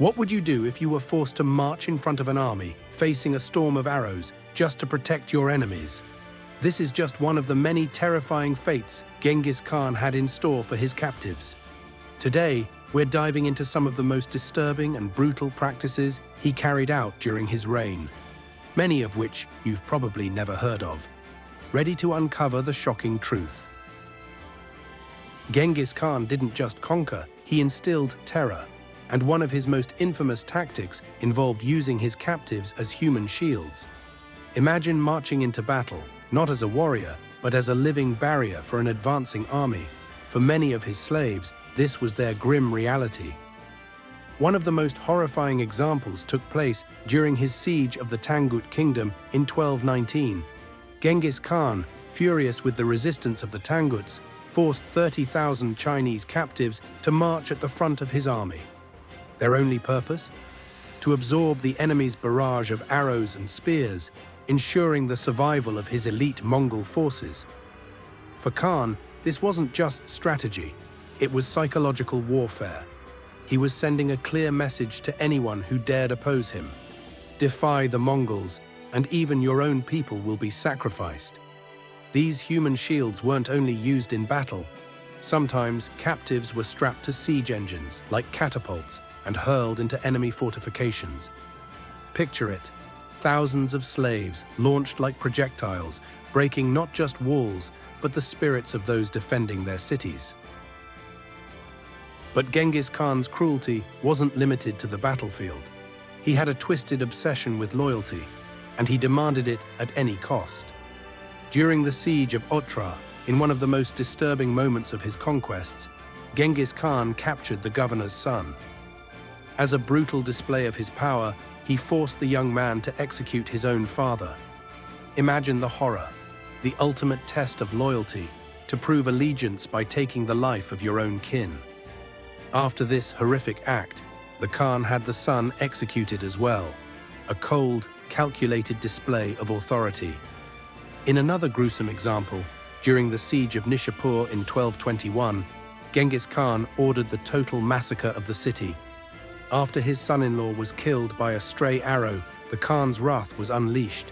What would you do if you were forced to march in front of an army, facing a storm of arrows, just to protect your enemies? This is just one of the many terrifying fates Genghis Khan had in store for his captives. Today, we're diving into some of the most disturbing and brutal practices he carried out during his reign, many of which you've probably never heard of. Ready to uncover the shocking truth? Genghis Khan didn't just conquer, he instilled terror, and one of his most infamous tactics involved using his captives as human shields. Imagine marching into battle, not as a warrior, but as a living barrier for an advancing army. For many of his slaves, this was their grim reality. One of the most horrifying examples took place during his siege of the Tangut kingdom in 1219. Genghis Khan, furious with the resistance of the Tanguts, forced 30,000 Chinese captives to march at the front of his army. Their only purpose? To absorb the enemy's barrage of arrows and spears, ensuring the survival of his elite Mongol forces. For Khan, this wasn't just strategy, it was psychological warfare. He was sending a clear message to anyone who dared oppose him. Defy the Mongols, and even your own people will be sacrificed. These human shields weren't only used in battle. Sometimes captives were strapped to siege engines, like catapults, and hurled into enemy fortifications. Picture it. Thousands of slaves, launched like projectiles, breaking not just walls, but the spirits of those defending their cities. But Genghis Khan's cruelty wasn't limited to the battlefield. He had a twisted obsession with loyalty, and he demanded it at any cost. During the siege of Otrar, in one of the most disturbing moments of his conquests, Genghis Khan captured the governor's son. As a brutal display of his power, he forced the young man to execute his own father. Imagine the horror, the ultimate test of loyalty, to prove allegiance by taking the life of your own kin. After this horrific act, the Khan had the son executed as well, a cold, calculated display of authority. In another gruesome example, during the siege of Nishapur in 1221, Genghis Khan ordered the total massacre of the city. After his son-in-law was killed by a stray arrow, the Khan's wrath was unleashed.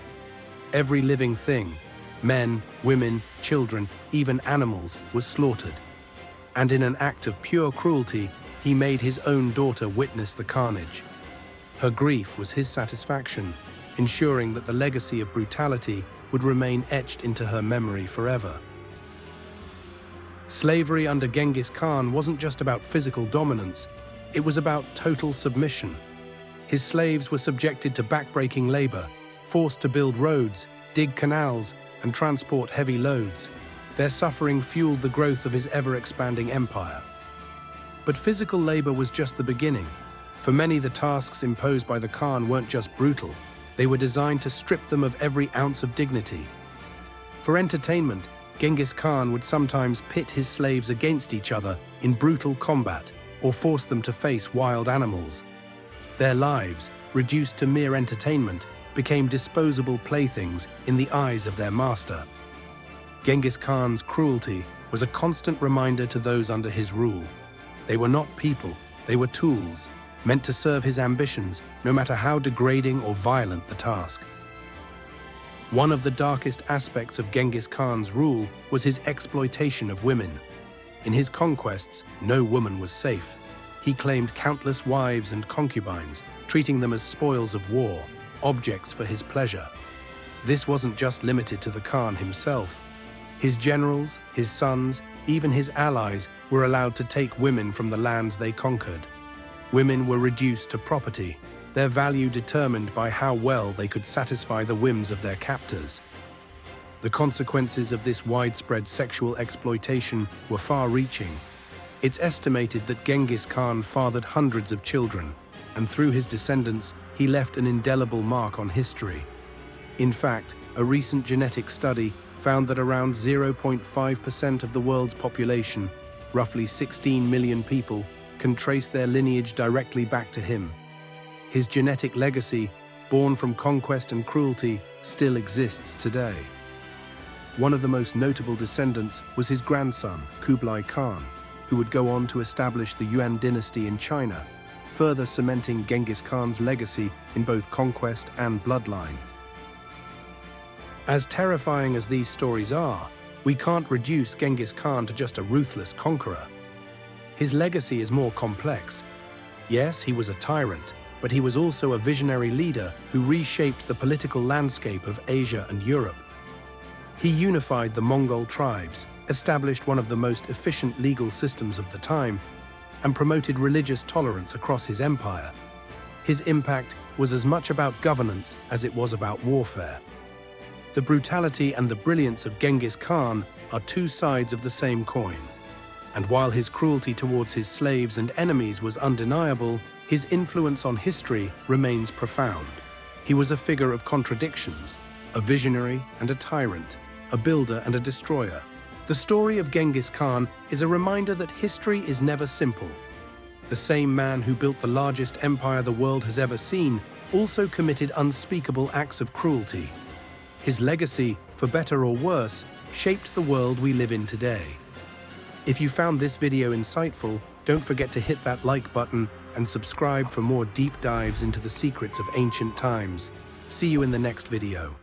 Every living thing, men, women, children, even animals, was slaughtered. And in an act of pure cruelty, he made his own daughter witness the carnage. Her grief was his satisfaction, ensuring that the legacy of brutality would remain etched into her memory forever. Slavery under Genghis Khan wasn't just about physical dominance, it was about total submission. His slaves were subjected to backbreaking labor, forced to build roads, dig canals, and transport heavy loads. Their suffering fueled the growth of his ever-expanding empire. But physical labor was just the beginning. For many, the tasks imposed by the Khan weren't just brutal, they were designed to strip them of every ounce of dignity. For entertainment, Genghis Khan would sometimes pit his slaves against each other in brutal combat, or force them to face wild animals. Their lives, reduced to mere entertainment, became disposable playthings in the eyes of their master. Genghis Khan's cruelty was a constant reminder to those under his rule. They were not people, they were tools, meant to serve his ambitions, no matter how degrading or violent the task. One of the darkest aspects of Genghis Khan's rule was his exploitation of women. In his conquests, no woman was safe. He claimed countless wives and concubines, treating them as spoils of war, objects for his pleasure. This wasn't just limited to the Khan himself. His generals, his sons, even his allies were allowed to take women from the lands they conquered. Women were reduced to property, their value determined by how well they could satisfy the whims of their captors. The consequences of this widespread sexual exploitation were far-reaching. It's estimated that Genghis Khan fathered hundreds of children, and through his descendants, he left an indelible mark on history. In fact, a recent genetic study found that around 0.5% of the world's population, roughly 16 million people, can trace their lineage directly back to him. His genetic legacy, born from conquest and cruelty, still exists today. One of the most notable descendants was his grandson, Kublai Khan, who would go on to establish the Yuan dynasty in China, further cementing Genghis Khan's legacy in both conquest and bloodline. As terrifying as these stories are, we can't reduce Genghis Khan to just a ruthless conqueror. His legacy is more complex. Yes, he was a tyrant, but he was also a visionary leader who reshaped the political landscape of Asia and Europe. He unified the Mongol tribes, established one of the most efficient legal systems of the time, and promoted religious tolerance across his empire. His impact was as much about governance as it was about warfare. The brutality and the brilliance of Genghis Khan are two sides of the same coin. And while his cruelty towards his slaves and enemies was undeniable, his influence on history remains profound. He was a figure of contradictions, a visionary and a tyrant, a builder and a destroyer. The story of Genghis Khan is a reminder that history is never simple. The same man who built the largest empire the world has ever seen also committed unspeakable acts of cruelty. His legacy, for better or worse, shaped the world we live in today. If you found this video insightful, don't forget to hit that like button and subscribe for more deep dives into the secrets of ancient times. See you in the next video.